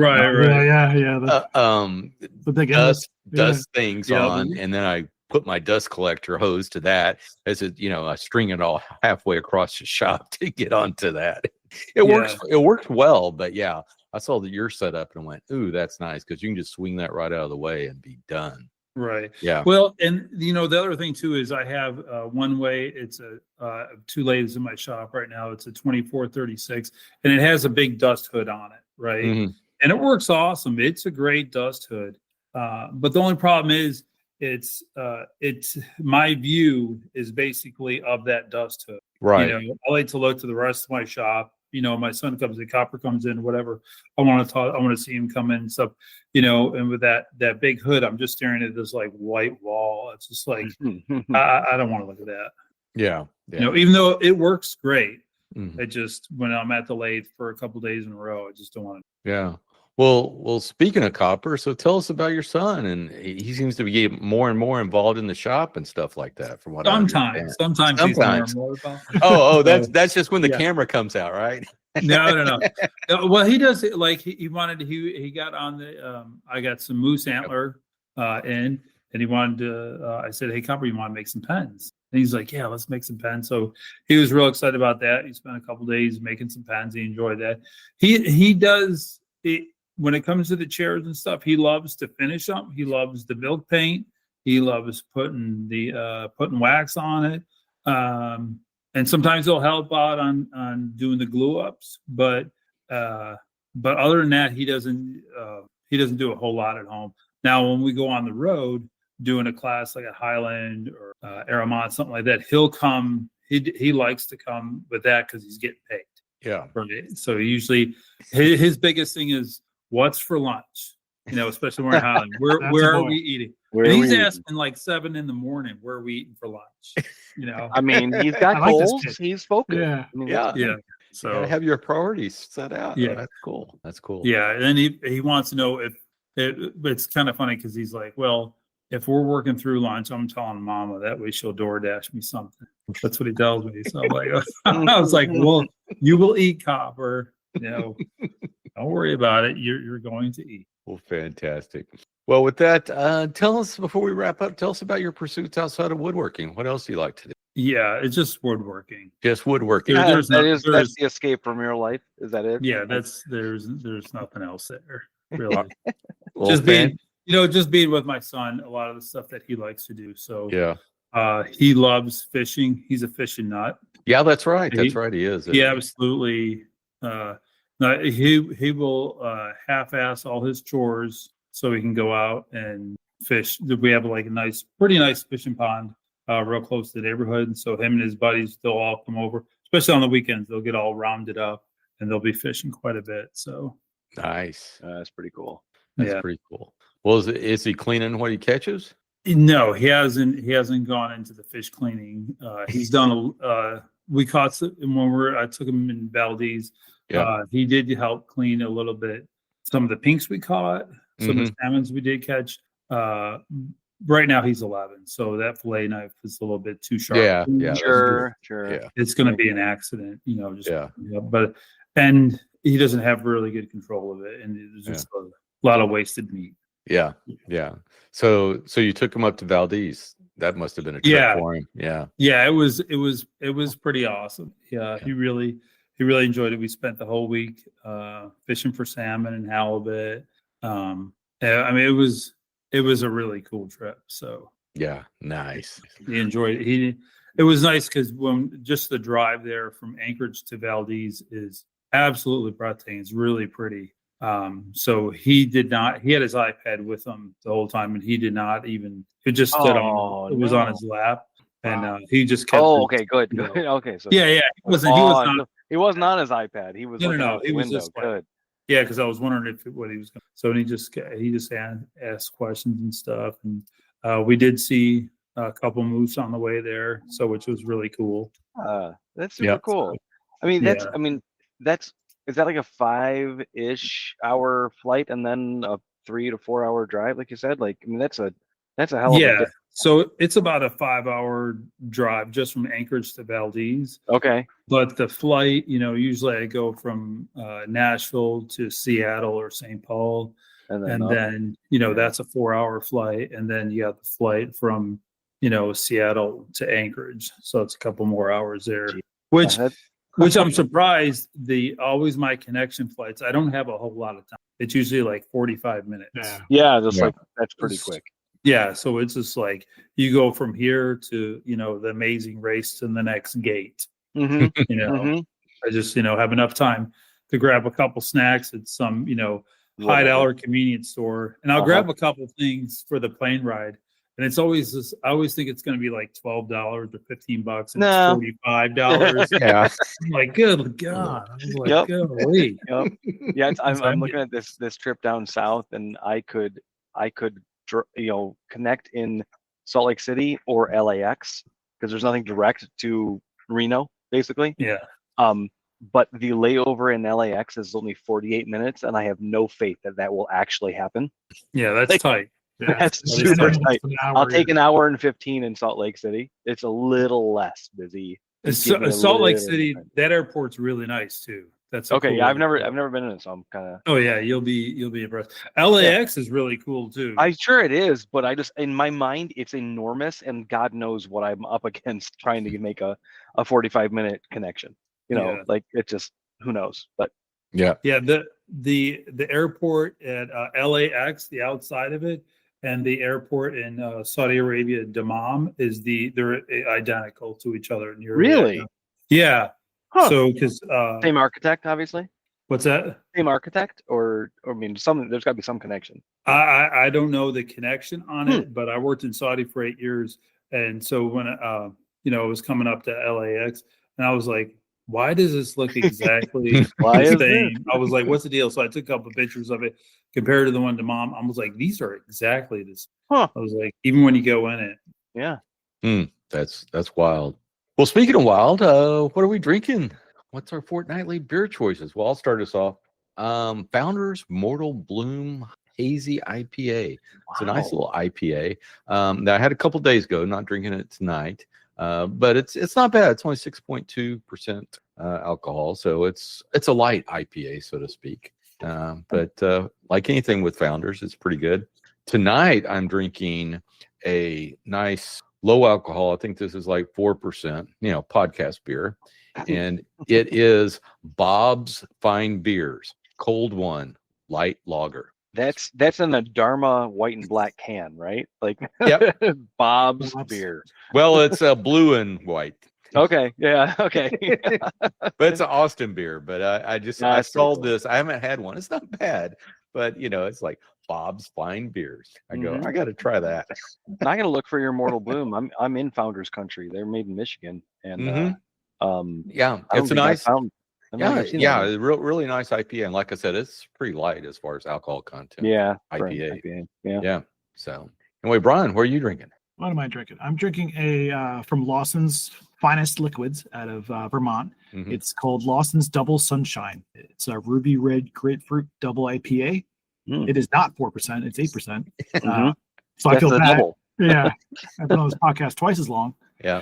big dust things on, and then I put my dust collector hose to that as I string it all halfway across the shop to get onto that. It works well, but yeah, I saw that you're set up and went, ooh, that's nice, because you can just swing that right out of the way and be done. Right. Yeah. Well, and the other thing too is I have one way. It's a 2 lathes in my shop right now. It's a 2436, and it has a big dust hood on it. Right. Mm-hmm. And it works awesome. It's a great dust hood. But the only problem is it's my view is basically of that dust hood. Right. I like to look to the rest of my shop. My son comes, the copper comes in, whatever. I want to see him come in and stuff, and with that big hood, I'm just staring at this like white wall. It's just like, I don't want to look at that. Yeah. Even though it works great, Mm-hmm. it just, when I'm at the lathe for a couple of days in a row, I just don't want to. Yeah. Well, speaking of copper, so tell us about your son. And he seems to be getting more and more involved in the shop and stuff like that. From what sometimes he's more and more involved. Oh, that's just when the camera comes out, right? No. Well, he does it like he wanted to. He got on the. I got some moose antler in, and he wanted to. I said, "Hey, Copper, you want to make some pens?" And he's like, "Yeah, let's make some pens." So he was real excited about that. He spent a couple days making some pens. He enjoyed that. He does it. When it comes to the chairs and stuff, he loves to finish them. He loves the milk paint. He loves putting wax on it. And sometimes he'll help out on doing the glue ups. But other than that, he doesn't do a whole lot at home. Now, when we go on the road doing a class like a Highland or Aramont, something like that, he'll come. He likes to come with that because he's getting paid. Yeah. Right. So usually his biggest thing is, what's for lunch? Especially when we're in Highland. Where are we eating? He's asking like 7 a.m, where are we eating for lunch? I mean, he's got goals. He's focused. Yeah. Yeah. So you gotta have your priorities set out. Yeah. That's cool. Yeah. And then he wants to know if it's kind of funny because he's like, well, if we're working through lunch, I'm telling Mama, that way she'll DoorDash me something. That's what he tells me. So I'm like, I was like, well, you will eat, Copper. Don't worry about it. You're going to eat. Well, fantastic. Well, with that, tell us, before we wrap up, tell us about your pursuits outside of woodworking. What else do you like to do? Yeah, it's just woodworking. Just woodworking. That's the escape from your life. Is that it? Yeah, there's nothing else there, really. Well, just being with my son, a lot of the stuff that he likes to do. So yeah, he loves fishing. He's a fishing nut. Yeah, that's right. He is. He absolutely. He will half-ass all his chores so he can go out and fish. We have like a pretty nice fishing pond real close to the neighborhood. And so him and his buddies, they'll all come over, especially on the weekends. They'll get all rounded up and they'll be fishing quite a bit. So Nice. That's pretty cool. That's Yeah. pretty cool. Well, is he cleaning what he catches? No, he hasn't. He hasn't gone into the fish cleaning. He's done. We caught when I took him in Valdez. Yeah. He did help clean a little bit. Some of the pinks we caught, some of the salmons we did catch. Right now he's 11, so that fillet knife is a little bit too sharp. Yeah, yeah, that's Sure. Yeah. It's going to be an accident, you know. Just Yeah. But and he doesn't have really good control of it, and it's just a lot of wasted meat. Yeah. Yeah. So you took him up to Valdez. That must have been a trip for him. Yeah. Yeah, it was pretty awesome. Yeah, he really enjoyed it. We spent the whole week fishing for salmon and halibut. I mean, it was a really cool trip. So Yeah. Nice. he enjoyed it. It was nice because when just the drive there from Anchorage to Valdez is absolutely breathtaking. It's really pretty. So he had his iPad with him the whole time, and he did not even. It just stood on. It was on his lap, and he just kept. Oh, okay, good. Okay, so Yeah. He wasn't on his iPad. He was looking out the window. Good. Yeah, because I was wondering what he was going. So he just asked questions and stuff, and we did see a couple moose on the way there, so which was really cool. That's super cool. I mean, is that like a 5-ish hour flight and then a 3 to 4 hour drive, like you said? Like, I mean, that's a hell of a So it's about a 5-hour drive just from Anchorage to Valdez. Okay. But the flight, you know, usually I go from Nashville to Seattle or St. Paul. And then, you know, that's a 4-hour flight. And then you got the flight from, you know, Seattle to Anchorage. So it's a couple more hours there, which I'm surprised always my connection flights, I don't have a whole lot of time. It's usually like 45 minutes. Yeah, like that's pretty quick. Yeah, so it's just like you go from here to, you know, the amazing race to the next gate. Mm-hmm. You know, I just, you know, have enough time to grab a couple snacks at some, you know, $5 convenience store, and I'll grab a couple things for the plane ride. And it's always this. I always think it's going to be like $12 or $15, and it's $45. Yeah. I'm like, good God! I was like, golly. Yeah, I'm looking at this trip down south, and I could you know, connect in Salt Lake City or LAX because there's nothing direct to Reno, basically. Yeah. But the layover in LAX is only 48 minutes, and I have no faith that will actually happen. Yeah, that's tight. Yeah, that's super tight. I'll take an hour and 15 in Salt Lake City. It's a little less busy. Salt Lake City, that airport's really nice too. That's okay. Cool Yeah, I've never been in it, so I'm kind of. Oh yeah, you'll be impressed. LAX is really cool too. I'm sure it is, but I just in my mind it's enormous, and God knows what I'm up against trying to make a 45-minute connection. You know, like it just who knows, but yeah. The airport at LAX, the outside of it, and the airport in Saudi Arabia, Dammam, they're identical to each other. Really? Yeah. Huh. So because same architect, obviously. What's that? Same architect, or I mean, there's got to be some connection. I don't know the connection on it, but I worked in Saudi for 8 years, and so when you know, it was coming up to LAX, and I was like, why does this look exactly the same? I was like, what's the deal? So I took a couple of pictures of it, compared to the one to Mom. I was like, these are exactly this. I was like, even when you go in it. Yeah. That's wild. Well, speaking of wild, what are we drinking? What's our fortnightly beer choices? Well, I'll start us off. Founders Mortal Bloom Hazy IPA. It's a nice little IPA. That I had a couple days ago, not drinking it tonight. But it's not bad. It's only 6.2% alcohol, so it's a light IPA, so to speak. But like anything with Founders, it's pretty good. Tonight, I'm drinking a nice low alcohol. I think this is like 4%, you know, podcast beer, and it is Bob's Fine Beers, cold one, light lager. That's in a Dharma white and black can, right? Like, yep. Bob's beer. Well, it's blue and white. Okay. Yeah. Okay. But it's an Austin beer. But I saw this. I haven't had one. It's not bad, but you know, it's like Bob's Fine Beers. I go, I got to try that. And I got to look for your Mortal Bloom. I'm in Founders country. They're made in Michigan, and yeah, it's a nice. I don't think Yeah, I've seen yeah, that one. really nice IPA, and like I said, it's pretty light as far as alcohol content. Yeah, for an IPA. Yeah. Yeah. So anyway, Brian, what are you drinking? What am I drinking? I'm drinking a from Lawson's Finest Liquids out of Vermont. Mhm. It's called Lawson's Double Sunshine. It's a ruby red grapefruit double IPA. Mm. It is not 4%; it's 8%. Mhm. So I That's feel the bad. double. Yeah, I've been on this podcast twice as long. Yeah.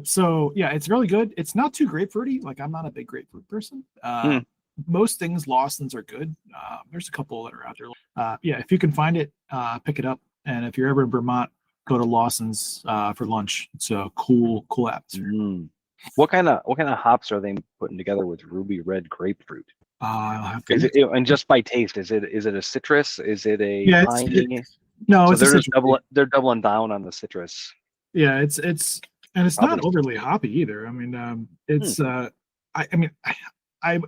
So yeah, it's really good. It's not too grapefruity. Like, I'm not a big grapefruit person. Most things Lawson's are good. There's a couple that are out there. Yeah, if you can find it, pick it up. And if you're ever in Vermont, go to Lawson's for lunch. It's a cool atmosphere. Mm. What kind of hops are they putting together with ruby red grapefruit? I'll have to Is it, and just by taste, is it a citrus? Is it a Yeah, piney? no, So it's a they're just citrus. they're doubling down on the citrus. Yeah, it's and it's not Probably. overly hoppy either. I mean, it's I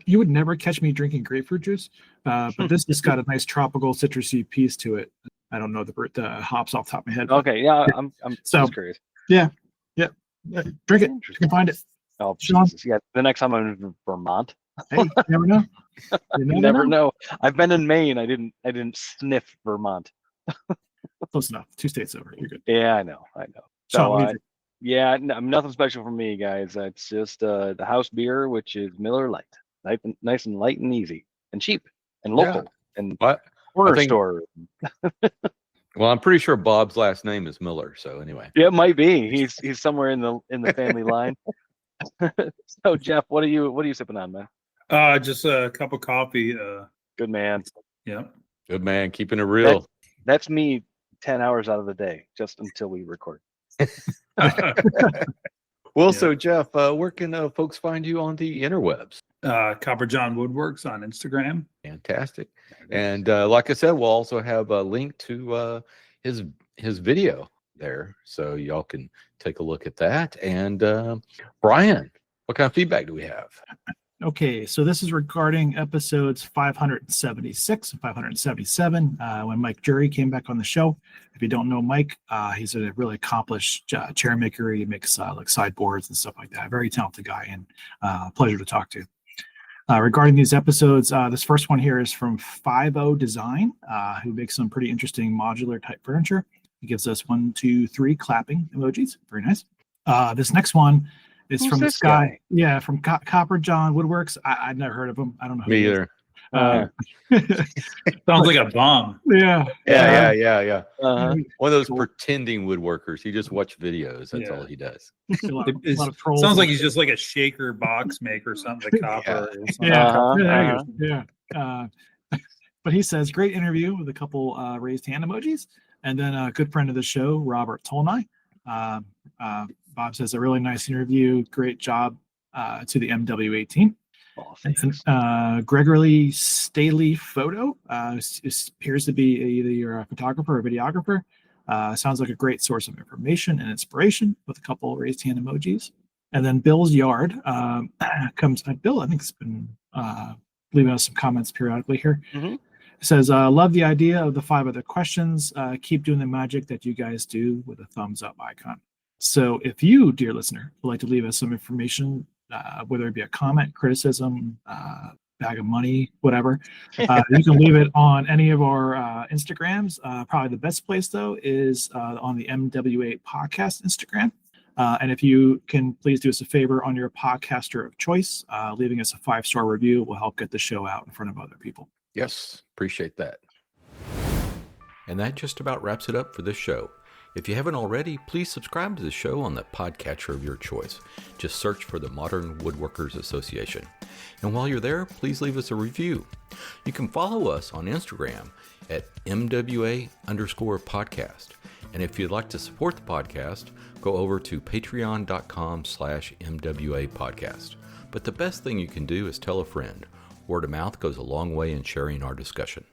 you would never catch me drinking grapefruit juice, but this has got a nice tropical citrusy piece to it. I don't know the hops off the top of my head. Okay, yeah, I'm So- just curious. Drink it. You can find it. Oh, Sean? Jesus. Yeah, the next time I'm in Vermont, Hey, you never know. You you never know. I've been in Maine. I didn't sniff Vermont. Close enough. 2 states over. You're good. Yeah, I know. Sean, So, what do you think? yeah, nothing special for me, guys. It's just the house beer, which is Miller Lite, nice and light and easy and cheap and local and What? corner think- store. Well, I'm pretty sure Bob's last name is Miller. So anyway. Yeah, it might be. He's somewhere in the family line. So, Jeff, what are you sipping on, man? Just a cup of coffee. Good man. Yeah. Good man, keeping it real. That's me 10 hours out of the day, just until we record. Well, Yeah. so Jeff, where can folks find you on the interwebs? Copper John Woodworks on Instagram. Fantastic. And like I said, we'll also have a link to his video there, so y'all can take a look at that. And Brian, what kind of feedback do we have? Okay, so this is regarding episodes 576 and 577 when Mike Jury came back on the show. If you don't know Mike, he's a really accomplished chair maker. He makes like sideboards and stuff like that. Very talented guy, and pleasure to talk to. Regarding these episodes, this first one here is from 50 Design, who makes some pretty interesting modular type furniture. He gives us 1, 2, 3 clapping emojis. Very nice. This next one is Who's from this this guy. guy? Yeah, from Copper John Woodworks. I've never heard of him. I don't know who Me he is. either. Sounds like a bomb. Yeah. Yeah. Uh-huh. One of those Cool. pretending woodworkers. He just watch videos. That's Yeah. all he does. A lot of It trolls. sounds like he's just like a shaker box maker or something, the copper. Or something. Yeah. Uh-huh, Yeah, there you go. Yeah. But he says, great interview with a couple raised hand emojis. And then a good friend of the show, Robert Tolnai. Bob says, a really nice interview. Great job to the MWA18. Oh, And thanks. Gregory Staley Photo appears to be either a photographer or videographer. Sounds like a great source of information and inspiration with a couple raised hand emojis. And then Bill's Yard comes. Bill, I think, has been leaving us some comments periodically here. Mhm. It says, love the idea of the 5 other questions. Keep doing the magic that you guys do with a thumbs up icon. So if you, dear listener, would like to leave us some information, whether it be a comment, criticism, bag of money, whatever, you can leave it on any of our Instagrams. Probably the best place, though, is on the MWA podcast Instagram. And if you can please do us a favor on your podcaster of choice, leaving us a 5-star review will help get the show out in front of other people. Yes, appreciate that. And that just about wraps it up for this show. If you haven't already, please subscribe to the show on the podcatcher of your choice. Just search for the Modern Woodworkers Association. And while you're there, please leave us a review. You can follow us on Instagram at MWA_podcast. And if you'd like to support the podcast, go over to patreon.com/MWA podcast. But the best thing you can do is tell a friend. Word of mouth goes a long way in sharing our discussion.